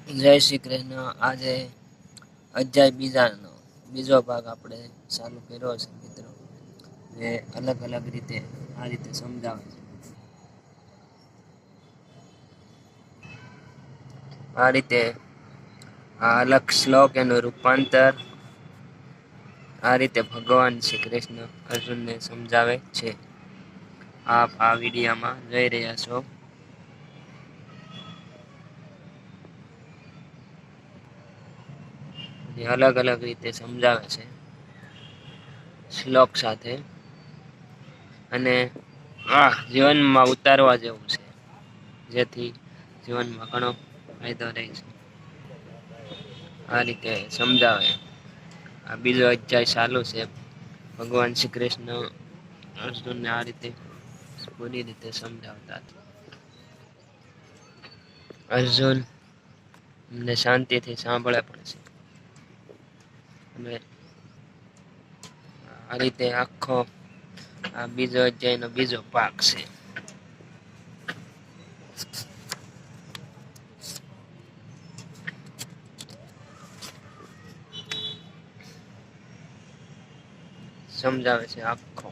જય શ્રી કૃષ્ણ। આજે અધ્યાય બીજો ભાગ આપણે ચાલુ કર્યો છે મિત્રો। એ અલગ અલગ રીતે આ રીતે સમજાવે છે। આ રીતે આ અલગ શ્લોક એનું રૂપાંતર આ રીતે ભગવાન શ્રી કૃષ્ણ અર્જુનને સમજાવે છે। આપ આ વિડીયોમાં જોઈ રહ્યા છો। અલગ અલગ રીતે સમજાવે છે શ્લોક સાથે। અને જીવનમાં ઉતારવા જેવું છે, જેથી જીવનમાં ઘણો ફાયદો રહે છે। આ રીતે સમજાવે। આ બીજો અધ્યાય ચાલુ છે। ભગવાન શ્રી કૃષ્ણ અર્જુનને આ રીતે પૂરી રીતે સમજાવતા હતા। અર્જુન ને શાંતિથી સાંભળે પણ છે। અને આ રીતે આખો આ બીજો અધ્યાયનો બીજો ભાગ છે। સમજાવે છે આખો।